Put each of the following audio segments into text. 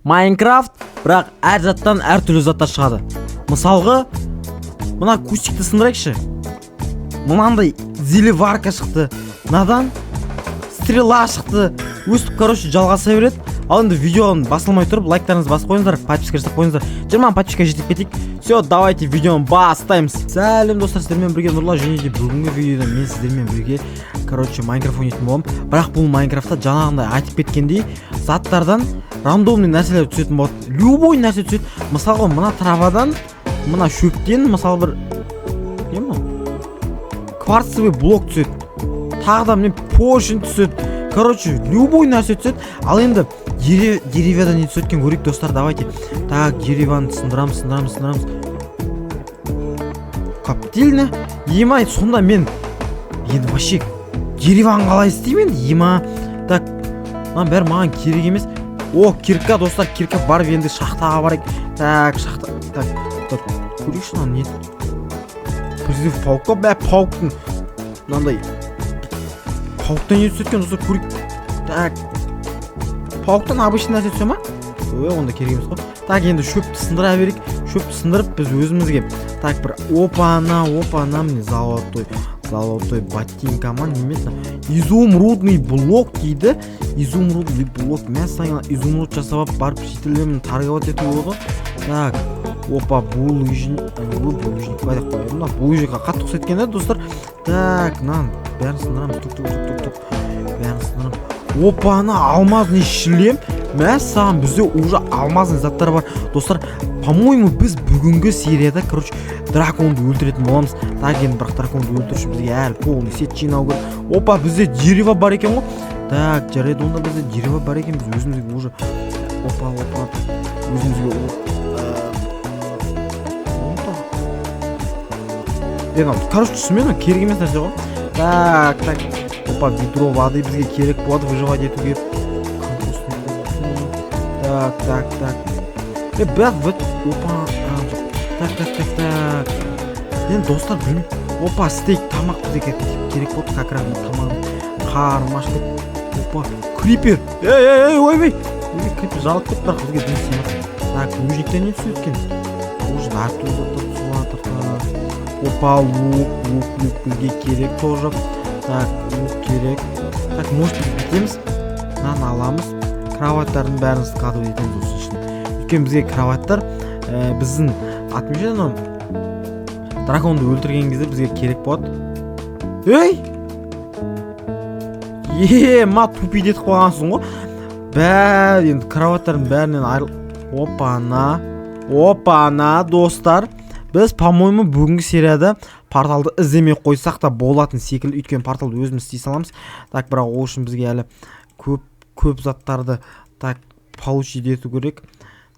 Майнкрафт, бірақ әр заттан әр түрлі заттар шығады. Мысалғы, мына кустикті сындырайықшы. Мынандай зелеварка шықты. Мынадан стрела шықты. Өстіп, жалғаса береді. Ал енді видеоны басылмай тұрып, лайктарыңызды басып қойыңыздар, подписка жасап қойыңыздар. 20 подписка жетіп кетейік. Все, давайте видеоны бастаймыз. Сәлем достар, сіздермен бірге Нұрлан, және де бүгінгі видеода мен сіздермен бірге Майнкрафт ойнайтын боламын. Бірақ бұл Майнкрафтта жаңағындай айтып кеткендей, заттардан рандомный нәрселер түсетін болады. Любой нәрсе түседі. Мысалға, мына травадан, мына шөптен, мысалы бір кварцевый блок түседі. Тағда мен поршень түседі. Любой нәрсе түседі. Ал енді деревядан не түсеткен көрейік достар, давайте. Так, деревяны сындырамыз. Коптильні. Емай, сонда мен енді вообще деревяны қалай істеймін ема. Так, бәрі маған керек емес. О, кирка достар, кирка барып енді шахтаға барайық. Так, шахта. Так, көрейікші мынаны не? Призыв паука, пауктың мынандай пауктан не түсеткен достар, көрейік. Так, пауктан обычный нәрсе түсе ма? Онда керек емес қой. Так, енді шөпті сындыра берейік. Шөпті сындырып біз өзімізге. Так, бір опана, міне золотой ботинка ма немесе изумрудный блок дейді. Изумрудный блок. Мен саңа изумруд жасап барып шетелдермен торговать ету болады. Так, опа, булыжник қайдақ қояды. Мына булыжникқа қатты ұқсайды екен достар. Так, бәрін сындырамыз. Тук. Бәрін сындырамыз. Опа, алмазный шлем. Мәссаған, бізде уже алмазный заттар бар. Достар, по-моему, біз бүгінгі серияда, драконды өлтіретін боламыз. Так, енді бірақ драконды өлтірші бізге әлі полный сет жинау керек. Опа, бізде дерево бар екен ғой. Так, жарайды, онда бізде дерево бар екен. Біз өзімізге уже... Опа. Өзімізге... түсімен керек емес нәрсе ғой. Так. Опа, ведро воды бізге керек болады выживать етуге. Так. Бірақ опа. Так. Енді достар білмеймін. Опа, стейк, тамақ бізге керек болды. Как раз тамақ. Қармашты. Опа, крипер. Ой. Крипер жалып кетті, бірақ бізге дұрыс емес. Так, лужниктен не түсіп өткен? Лужник әртүрлі заттар түсіп. Опа, лук бізге керек тоже. Так, лук керек. Так, может бітеміз. Наны аламыз. Кроваттардың бәрін складывать етеміз осы үшін. Өйткені бізге кроваттар біздің атмешеден драконды өлтірген кезде бізге керек болады. Ма тупит етіп қойғансың ғой. Енді кроваттардың бәрінен айырыл. Опана достар. Біз, по-моему, бүгінгі серияда порталды іздемей қойсақ та болатын секілді. Өйткені порталды өзіміз істей саламыз. Так, бірақ ол үшін бізге әлі көп заттарды так получить ету керек.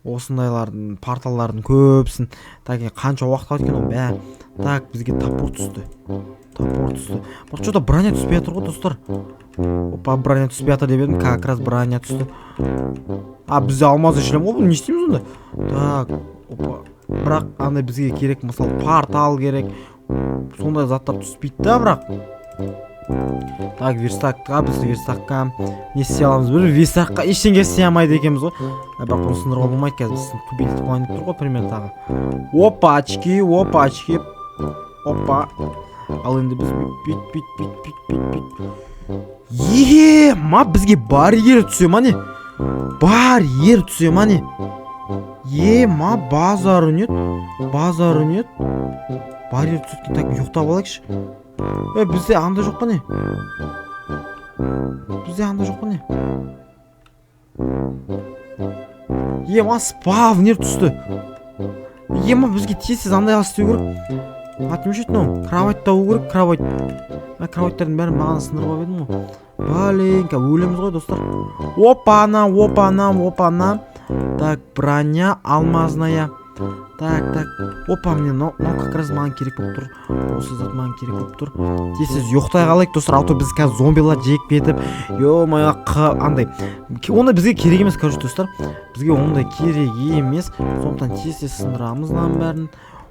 Осындайлардың порталдардың көпсін. Так, қанша уақыт өткен ол бәрі. Так, бізге топор түсті. Бірақ что-то броня түспей жатыр ғой достар. Опа, броня түспей жатыр деп едім, как раз броня түсті. Бізде алмазды шлем ғой, не істейміз онда? Так, опа. Бірақ андай бізге керек, мысалы портал керек. Сондай заттар түспейді да, бірақ. Так, верстакқа, біз верстакқа не істей аламыз? Бір верстакқа ештеңе істей алмайды екенбіз ғой. Бірақ оны сындыруға болмайды қазір. Біз тубилетіп қойып тұр ғой, пример тағы. Опачки. Опа. Ал енді біз бит. Ма бізге барьер түсе ма не? Ма базар үнет. Барьер түсеткен. Так, ұйықтап алайықшы. Бізде анда жоқ па не? Ма спавнер түсті. Ма бізге тез андай істеу керек. Атмешетін кровать тауы керек, кровать. Кроваттардың бәрін маған сындырып едім ғой. Баленька, өлеміз ғой достар. Опана. Так, броня алмазная. Так. Опа, мне как раз маған керек болып тұр. Осы зат маған керек болып тұр. Тез ұйықтай қалайық достар, а то біз қазір зомбилар жек кетіп. Андай. Оны бізге керек емес, достар. Бізге ондай керек емес. Сондықтан тез сындырамыз бәрін.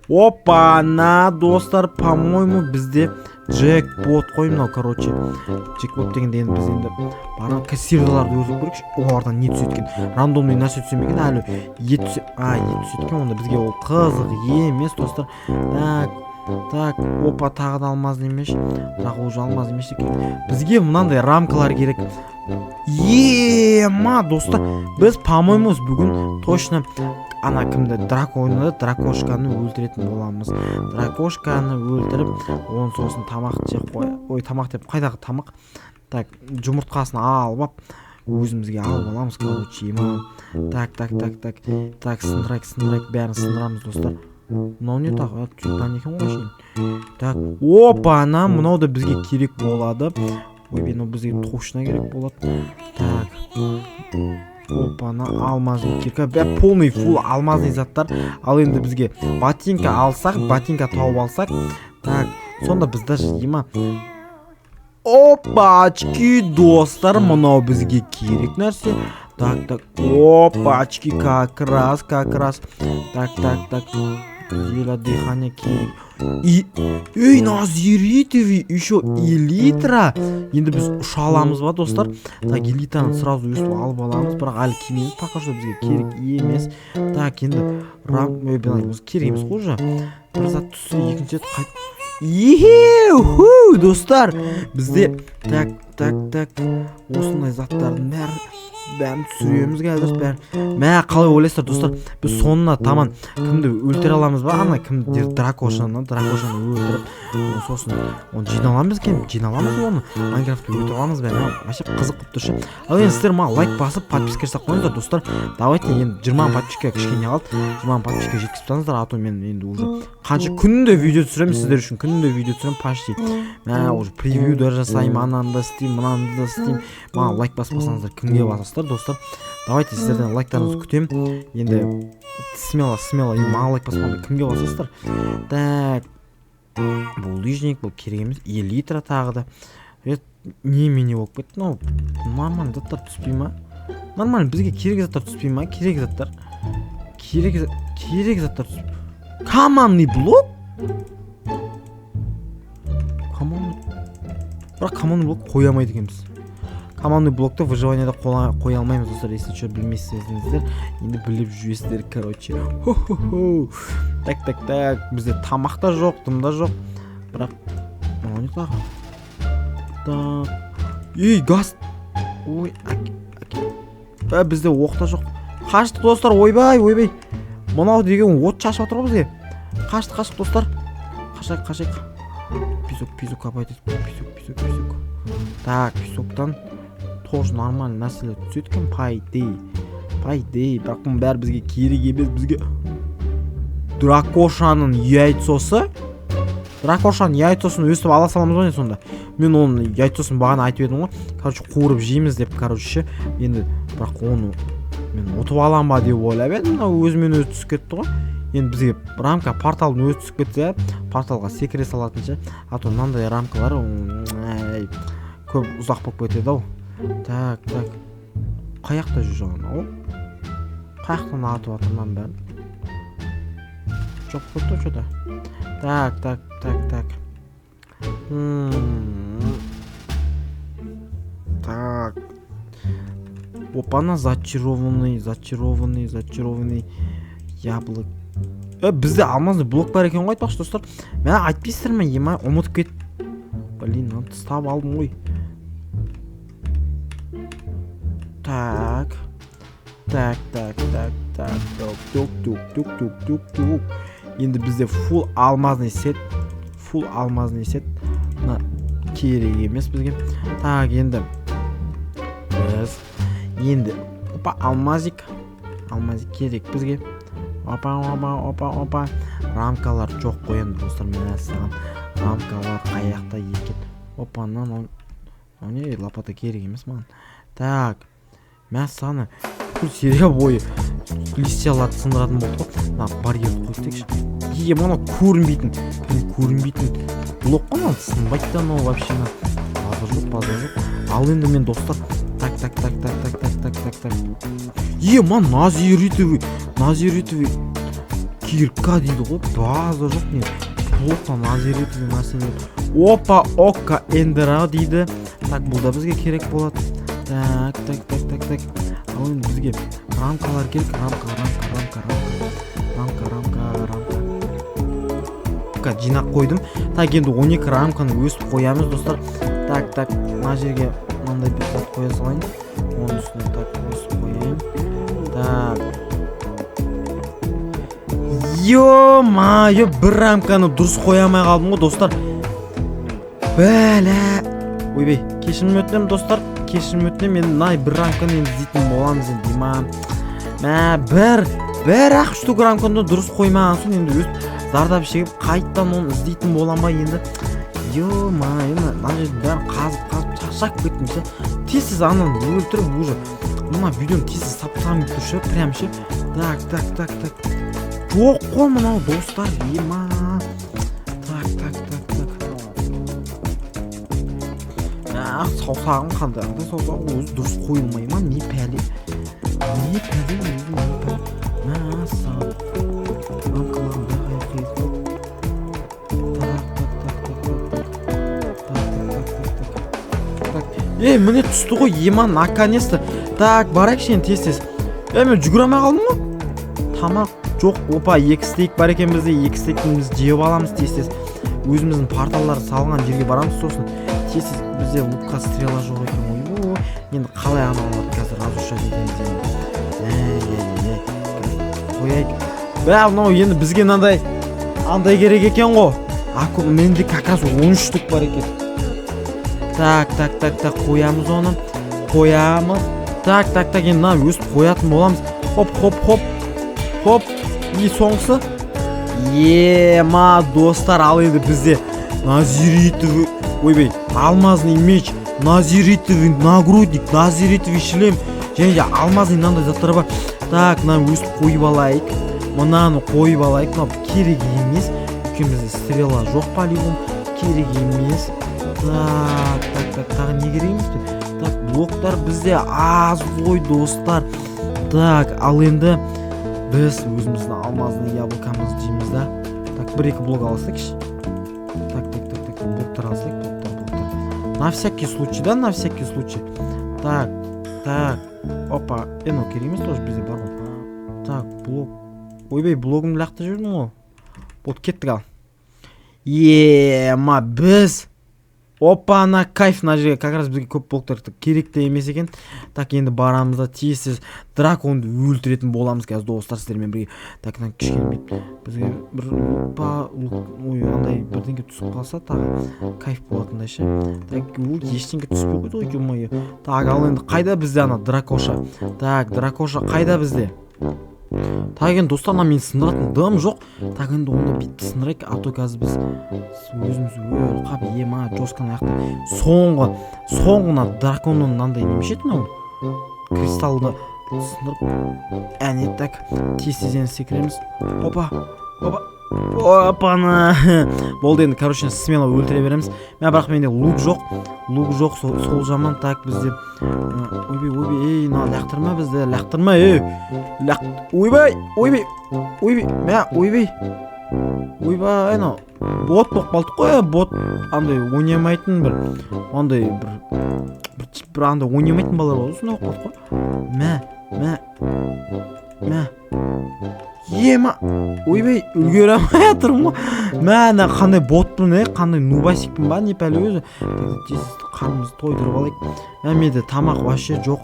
Опа, достар, по-моему, бізде джекпот қой мынау, короче. Джекпот дегенде енді біз енді барлық кассирларды өртіп көрейікші. Олардан не түседі екен? Рандомный нәрсе түсе ме екен? Әлі ет түседі екен. Онда бізге ол қызық емес, достар. Так, опа, тағы да алмаз емес. Бірақ уже алмаз емес екен. Бізге мынандай рамкалар керек. Достар, біз, по-моему, бүгін точно ана кімді дракошканы өлтіретін боламыз. Дракошканы өлтіріп, оның сосын тамақ жеп қой. Ой, тамақ деп, қайдағы тамақ? Так, жұмыртқасын алып, өзімізге алып аламыз, короче. Так, сындырайық, бәрін сындырамыз, достар. Мынау не тағы? Тюльпан екен ғой шейін. Так, опа, мынау да бізге керек болады. Ой, мынау бізге точно керек болады. Так, опа, алмазный кирка. Полный фул алмазный заттар. Ал енді бізге ботинка тауып алсақ. Так, сонда біз даже ема. Опачки, достар, мынау бізге керек нәрсе. Так, опачки, как раз. Так. Еле дыхание керек. Ей, назиритови, еще элитра. Енді біз ұша аламыз ба, достар? Так, элитраны сразу өстіп алып аламыз. Бірақ әлі кимейміз, пока что бізге керек емес. Так, енді керек емес қой уже. Бір зат түсі, екінші зат қайт. Достар, бізде так. Осындай заттардың бәрін түсіреміз қазір. Қалай ойлайсыздар, достар? Біз соңына таман кімді өлтіре аламыз ба? Ана кімді дракошаны өлтіріп, сосын оны жиналамыз оны. Майнкрафтты өлтіре аламыз ба? Вообще қызық қып тұршы. Ал енді сіздер маған лайк басып, подписка жасап қойыңыздар, достар. Давайте енді 20 подписка кішкене қалды. 20 подписка жеткізіп тастаңыздар, а то мен енді уже қанша күнде видео түсіремін сіздер үшін. Почти. Уже превью да жасаймын, ананы да істеймін, мынаны да істеймін. Маған лайк баспасаңыздар, кімге басасыздар, достар? Давайте сіздерден лайктарыңызды күтемін. Енді смело, маған лайк баспаңыздар, кімге басасыздар? Так. Бұл лыжник, бұл керек емес. Элитра тағы да. Немене болып кетті? Нормально заттар түспей ма? Нормально, бізге керек заттар түспей ма? Керек заттар түспей. Командный блок? Бірақ командный блок қоя алмайды екенбіз. Командный блокты выживанияда қоя алмаймыз, достар. Если что білмейсіздер, енді біліп жүресіздер, короче. Так. Бізде тамақ та жоқ, дым да жоқ. Бірақ не тағы? Так. Ей, газ. Ой, бізде оқ та жоқ. Қаштық, достар, ойбай. Мынау деген от шашып отыр ғой бізге. Қаштық, достар. Қашайық. Песок копать. Песок. Так, песоктан тоже нормально нәрселер түседі екен, по идее. Бірақ бұның бәрі бізге керек емес. Бізге дракошаның яйцосы. Яйцосын өстіп ала саламыз ғой сонда. Мен оның яйцосын бағана айтып едім ғой. Короче, қуырып жейміз деп, короче. Енді бірақ оны мен ұтып алам ба деп ойлап едім. Өзімен өзі түсіп кетті ғой. Енді бізге рамка порталдың өзі түсіп кетсе, порталға секіре салатынша. А то мынандай рамкалар көп ұзақ болып кетеді-ау. Так. Қаяқта жүр жаңа? Қаяқтан атып атырман бәрін. Жоқ көрді что-то. Так. Так. Опана, зачарованный яблок. Бізде алмазный блок бар екен ғой, айтпақшы, достар. Мен айтпайсыздар ма, ема ұмытып кет. Блин, тастап алдым ғой. Так. Енді бізде full алмазный сет. Мына керек емес бізге. Так, енді опа, алмазик керек бізге. Опа. Рамкалар жоқ қойын, достар, мен әсіған. Рамкалар қаяқта екен. Опа, не лопата керек емес маған. Так, мен саны бүкіл серия бойы листияларды сындыратын болды ғой. Барьерді қойып текші. Мына көрінбейтін блок қой, мына сынбайды да, вообще база жоқ. Ал енді мен, достар, так. Ман назиритовый кирка дейді ғой, база жоқ, мен блоктан лазер деген нәрсені. Опа, окка эндера дейді. Так, бұл да бізге керек болады. Так. Ал енді бізге рамкалар керек. Рамка. Жинақ қойдым. Так, енді 12 рамканы өсіп қоямыз, достар. Так, мына жерге мынандай бір зат қоя салайын. Оның үстіне так өсіп қояйын. Так. Ё-майо, бір рамканы дұрыс қоя алмай қалдым ғой, достар. Бәлә. Ойбай, кешірім өтінемін, достар. Енді мына бір рамканы енді іздейтін боламыз енді, деймін. Бір-ақ штук рамканы дұрыс қоймаған соң енді өз зардап шегіп қайттан оны іздейтін болам ба енді. Ё-майо, мына жердің бәрін қазып шақшақ кеттім ше. Тез ананы өлтіріп уже. Мына видеоны тез саптамын тұршы, прям ше. Так. Жоқ қой мынау, достар, ема. Так. Саусағым қандай саусағым өзі дұрыс қойылмай ма? Не пәле? Міне түсті ғой, ема, наконец-то. Так, барайықшы енді тез. Мен жүгіремей қалдым ғой? Тамақ жоқ. Опа, 2 стейк бар екен бізде. 2 стейкімізді жеп аламыз тез. Өзіміздің порталдар салған жерге барамыз, сосын тез бізде лукқа стрела жоқ екен. Ой, енді қалай аналарды қазір разрушать етеміз енді. Қояйық. Мынау енді бізге андай керек екен ғой. Менде как раз 13 штук бар екен. Так, қоямыз оны. Так, енді мына өсіп қоятын боламыз. Хоп. И соңғысы. Ема, достар, ал енді бізде назиритовый, ойбай, алмазный меч, назиритовый нагрудник, назиритовый шлем, және де алмазный мынандай заттар бар. Так, мынаны өсіп қойып алайық. Мынаны қойып алайық. Мынау керек емес. Өйткені бізде стрела жоқ полигон. Керек емес. Так, тағы не керек емес? Так, блоктар бізде аз ғой, достар. Так, ал енді біз өзіміздің алмазный яблокамызды жейміз да. Так, 1-2 блок алсайықшы. Так, блоктар алсайық, блоктар. На всякий случай, да, на всякий случай. Так. Опа, eno керек емес тоже бізде бар ғой. Так, блок. Ойбай, блогымды лақтырып жүрдім ғой. Вот кеттік ал. Ема, біз. Опа, на кайф, на жерге как раз бізге көп блоктар керекті емес екен. Так, енді барамыз да тез драконды өлтіретін боламыз қазір, достар, сіздермен бірге. Так, кішкене бізге бір андай бірдеңке түсіп қалса, тағы кайф болатындай ше. Так, ештеңке түспей қойды ғой, ё-майо. Так, ал енді қайда бізде ана дракоша? Так, дракоша қайда бізде? Так, енді достар, мен сындыратын дым жоқ. Так, енді онда битті сындырайық, а то қазір біз өзіміз қап ема жосканы аяқта. Соңғына драконның мынандай немешет мынау? Кристалды сындырып. Әне, так, тез-тезден секіреміз. Опаны. Болды енді, короче, смело өлтіре береміз. Бірақ менде лук жоқ, сол жаман. Так, бізде ойбай, лақтырма бізде, лақтырма, ойбай, бот боқ балтық қой, бот андай ойнамайтын бір андай ойнамайтын балар болды, сонда боқ балтық қой. Ема, ойбай, үлгере алмай атырым ғой. Мәні қандай ботпын, қандай нубасикпін ба, не пәлі өзі. Тез қарымызды тойдырып алайық. Мәмеді тамақ вообще жоқ.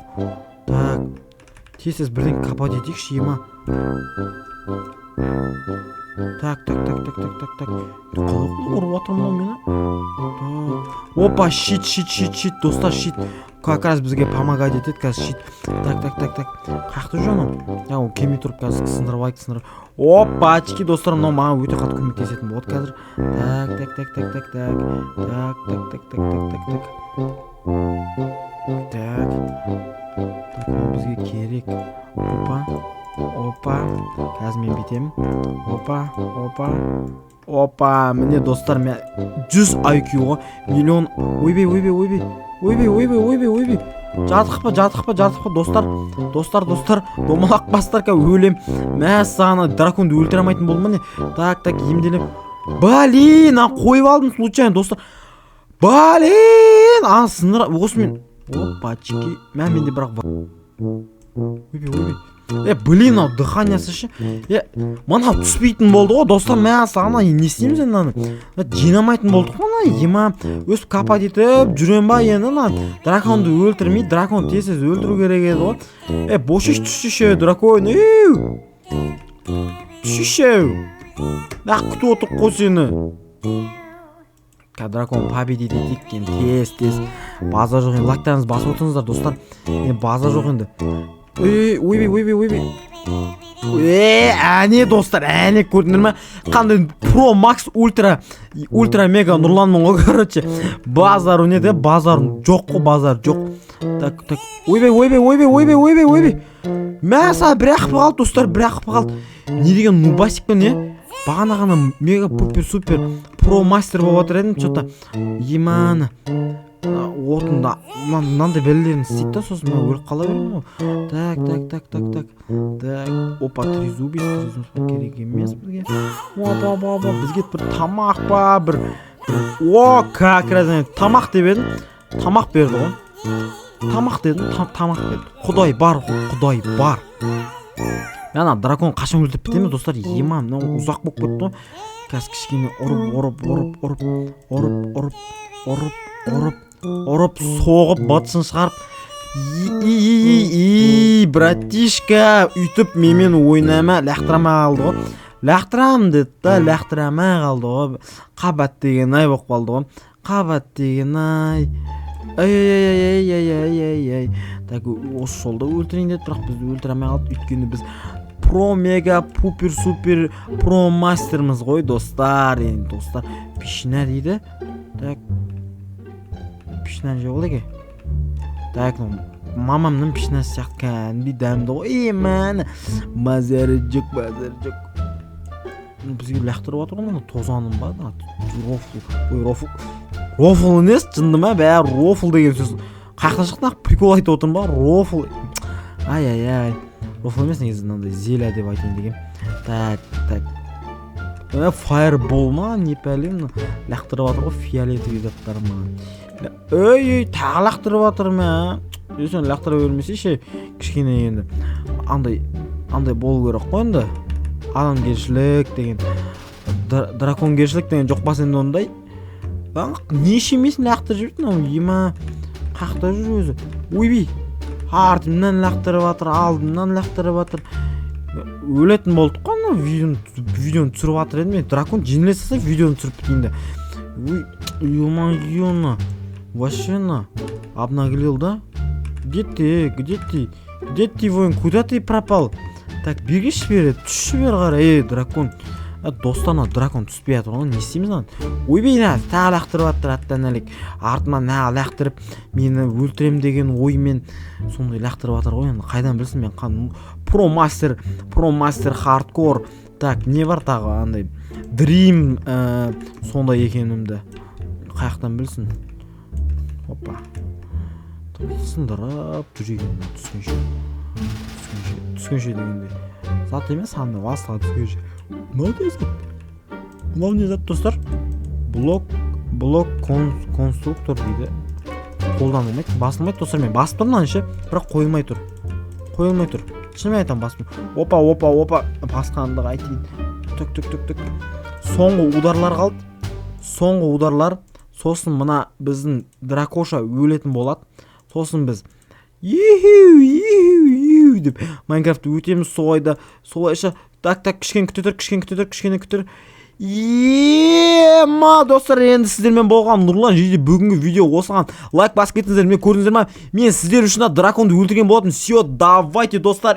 Так, тез бірден капат етейікші, ема. Так. Қалық ұрып атырым ғой мені. Опа, щит, достар, щит. Как раз бізге помогать етеді қазір щит. Так. Қақты жоным? Ол кеме тұрып қазір сындырып. Опачки, достар, мынау маған өте қатты көмектесетін болады қазір. Так. Бізге керек. Опа. Қазір мен бетемін. Опа. Міне достар, 100 IQ ғой. Миллион. Ойбай. Жатықпа, достар. Домалақ бастар қа өлем. Сағана драконды өлтіре алмайтын болдым міне. Так, емделіп. Блин, қойып алдым случайно достар. Блин, сындыра осымен. Опачки. Менде бірақ ойбай. Блин, дыханиясы ше. Мана түспейтін болды ғой достар. Сағына не істейміз енді? Жинамайтын болдық мана. Ема өсіп капат етіп жүрем ба енді? Драконды өлтірмей, дракон тез өлтіру керек еді ғой. Бошиш түшіше дракон. Түшіше. Күтіп отыр қой сені. Дракон победит еткен тез. База жоқ енді. Лайктарыңыз басып отырыңыздар достар. База жоқ енді. Ойбай. Әне достар, әне көрдіңдер ме? Қандай Pro Max Ультра Мега нұрланмын ғой, короче. Базар не де? Базар жоқ қой, базар жоқ. Так. Ойбай. Мәса бірақ қалды достар, бірақ қалды. Не деген нубасик пен не? Бағана ғана мега супер Pro Master болып отыр едім, что-то. Еманы. Отында мынандай бәлелерін істейді да, сосын мен өліп қала беремін ғой. Так. Опа, трезубец керек емес бізге. Опа, бізге бір тамақ па, бір. Как раз тамақ деп едім. Тамақ берді ғой. Тамақ дедім, тамақ берді. Құдай бар. Яна дракон қашан өлтіріп бітеміз достар. Ема, мынау ұзақ болып кетті ғой. Қазір кішкене ұрып соғып батысын шығарып. Братишка, үйтіп менімен ойнама, лақтырамай қалды ғой. Лақтырам деді да, лақтырамай қалды ғой. Қабат деген ай болып қалды ғой. Қабат деген ай. Ай. Так, осы жолда өлтірейін деді, бірақ бізді өлтірамай қалды. Өйткені біз Pro Mega Pupper Super Pro Master'мыз ғой достар. Енді достар, пішіна дейді. Так. Пішіна же ол еке. Так, мамамның пішінасы сияқты кәдімгідей дәмді ғой. Мені мазары жоқ. Бізге лақтырып отыр ғой, тозаным ба? Рофл емес, жынды ма? Бәрі рофл деген сөз. Қаяқтан шықтың прикол айтып отырмын ба? Рофл. Ай. Рофл емес, негізі мынандай зеля деп айтайын деген. Так. Fireball ма? Не пәлем? Лақтырып отыр ғой, фиолетовый заттар ма? Ой, тағы лақтырып отыр ма? Сен лақтыра бермесе ше, кішкене енді. Андай болу керек қой енді. Адамгершілік деген, драконгершілік деген жоқ бас енді ондай. Не ішемесін лақтырып жүрді? Ема қақта жүр өзі. Ойбай, артымнан лақтырып отыр, алдымнан лақтырып отыр. Өлетін болдық қой, видеоны түсіріп отыр едім. Дракон жеңіле салса видеоны түсіріп бітейін. Ё-моё, вообще обнаглел, да? Где ты, воин, куда ты пропал? Так, бегишь бері, түші бері қара, дракон. Достана, дракон түспей атыр ғой, не істейміз lan? Ойбай, тағы лақтырып аттыр аттан әлек. Артыма лақтырып, мені өлтірем деген оймен сондай лақтырып атыр ғой, енді қайдан білсін мен Pro Master Hardcore. Так, не бар тағы андай Dream сондай екенімді. Қаяқтан білсін? Опа. Сындырып жүрегенде түскенше дегенде. Зат емес, анда басыға түскенше. Мынау не зат достар? Блок конструктор дейді. Қолданылмайды, басылмайды достар. Мен басып тұрмын ше, бірақ қойылмай тұр. Шынымен айтам басып. Опа. Басқандығы айтайын. Түк. Соңғы ударлар қалды. Соңғы ударлар. Сосын мына біздің дракоша өлетін болады. Сосын біз деп Майнкрафтты өтеміз солайша. Так, кішкене күтір. Ема, достар, енді сіздермен болған Нұрлан жейде бүгінгі видео осыған лайк басып кетіңіздер. Мен көрдіңіздер ма? Мен сіздер үшін драконды өлтірген болатын. Все, давайте, достар.